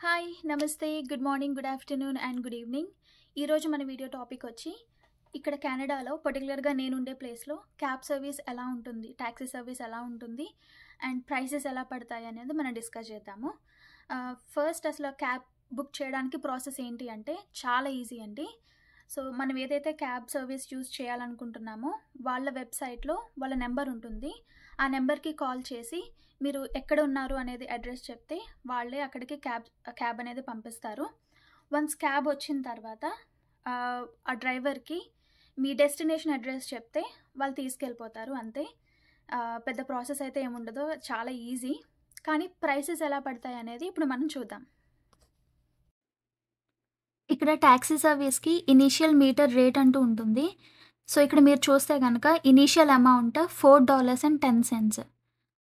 Hi నమస్తే good morning good afternoon and good evening. ఈరోజు మన వీడియో టాపిక్ వచ్చి ఇక్కడ కెనడాలో పర్టికులర్గా నేను ఉండే ప్లేస్లో క్యాబ్ సర్వీస్ ఎలా ఉంటుంది, ట్యాక్సీ సర్వీస్ ఎలా ఉంటుంది అండ్ ప్రైసెస్ ఎలా పడతాయి అనేది మనం డిస్కస్ చేద్దాము. ఫస్ట్ అసలు క్యాబ్ బుక్ చేయడానికి ప్రాసెస్ ఏంటి అంటే చాలా ఈజీ అండి. సో మనం ఏదైతే క్యాబ్ సర్వీస్ యూజ్ చేయాలనుకుంటున్నామో వాళ్ళ వెబ్సైట్లో వాళ్ళ నెంబర్ ఉంటుంది. ఆ నెంబర్కి కాల్ చేసి మీరు ఎక్కడ ఉన్నారు అనేది అడ్రస్ చెప్తే వాళ్ళే అక్కడికి క్యాబ్ అనేది పంపిస్తారు. వన్స్ క్యాబ్ వచ్చిన తర్వాత ఆ డ్రైవర్కి మీ డెస్టినేషన్ అడ్రస్ చెప్తే వాళ్ళు తీసుకెళ్ళిపోతారు అంతే. పెద్ద ప్రాసెస్ అయితే ఏముండదు, చాలా ఈజీ. కానీ ప్రైసెస్ ఎలా పడతాయి అనేది ఇప్పుడు మనం చూద్దాం. ఇక్కడ ట్యాక్సీ సర్వీస్కి ఇనీషియల్ మీటర్ రేట్ అంటూ ఉంటుంది. సో ఇక్కడ మీరు చూస్తే కనుక ఇనీషియల్ అమౌంట్ $4.10.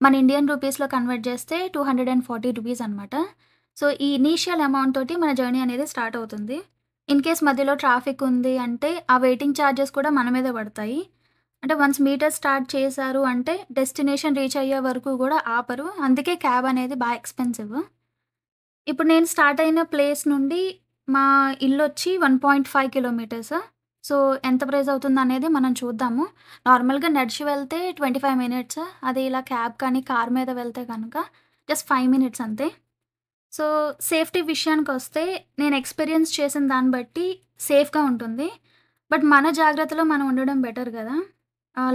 మన ఇండియన్ రూపీస్లో కన్వర్ట్ చేస్తే 240 రూపీస్ అనమాట. సో ఈ ఇనీషియల్ అమౌంట్ తోటి మన జర్నీ అనేది స్టార్ట్ అవుతుంది. ఇన్ కేస్ మధ్యలో ట్రాఫిక్ ఉంది అంటే ఆ వెయిటింగ్ ఛార్జెస్ కూడా మన మీదే పడతాయి. అంటే వన్స్ మీటర్ స్టార్ట్ చేశారు అంటే డెస్టినేషన్ రీచ్ అయ్యే వరకు కూడా ఆపరు. అందుకే క్యాబ్ అనేది బాగా ఎక్స్పెన్సివ్. ఇప్పుడు నేను స్టార్ట్ అయిన ప్లేస్ నుండి మా ఇల్లు వచ్చి 1.5 కిలోమీటర్స్. సో ఎంత ప్రైస్ అవుతుంది అనేది మనం చూద్దాము. నార్మల్గా నడిచి వెళ్తే 25 మినిట్స్, అదే ఇలా క్యాబ్ కానీ కార్ మీద వెళ్తే కనుక జస్ట్ 5 మినిట్స్ అంతే. సో సేఫ్టీ విషయానికి వస్తే నేను ఎక్స్పీరియన్స్ చేసిన దాన్ని బట్టి సేఫ్గా ఉంటుంది. బట్ మన జాగ్రత్తలో మనం ఉండడం బెటర్ కదా.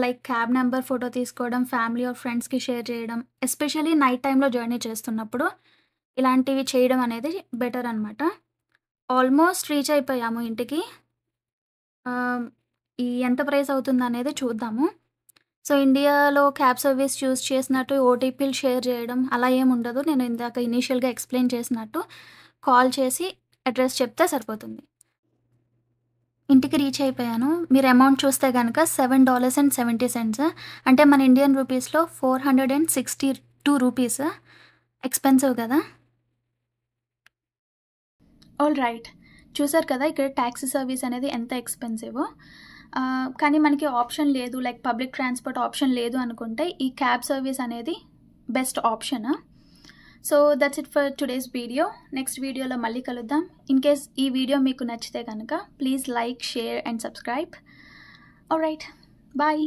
లైక్ క్యాబ్ నెంబర్ ఫోటో తీసుకోవడం, ఫ్యామిలీ ఆర్ ఫ్రెండ్స్కి షేర్ చేయడం, ఎస్పెషల్లీ నైట్ టైంలో జర్నీ చేస్తున్నప్పుడు ఇలాంటివి చేయడం అనేది బెటర్ అనమాట. ఆల్మోస్ట్ రీచ్ అయిపోయాము ఇంటికి. ఈ ఎంత ప్రైస్ అవుతుంది అనేది చూద్దాము. సో ఇండియాలో క్యాబ్ సర్వీస్ యూజ్ చేసినట్టు ఓటీపీలు షేర్ చేయడం అలా ఏమి ఉండదు. నేను ఇందాక ఇనీషియల్గా ఎక్స్ప్లెయిన్ చేసినట్టు కాల్ చేసి అడ్రస్ చెప్తే సరిపోతుంది. ఇంటికి రీచ్ అయిపోయాను. మీరు అమౌంట్ చూస్తే కనుక $7.70, అంటే మన ఇండియన్ రూపీస్లో 462 రూపీస్. ఎక్స్పెన్సివ్ కదా. ఆల్ రైట్, చూసారు కదా ఇక్కడ ట్యాక్సీ సర్వీస్ అనేది ఎంత ఎక్స్పెన్సివ్. కానీ మనకి ఆప్షన్ లేదు, లైక్ పబ్లిక్ ట్రాన్స్పోర్ట్ ఆప్షన్ లేదు అనుకుంటే ఈ క్యాబ్ సర్వీస్ అనేది best option. So that's it for today's video. Next వీడియోలో మళ్ళీ కలుద్దాం. ఇన్ కేస్ ఈ వీడియో మీకు నచ్చితే కనుక please like, share and subscribe. All right, bye.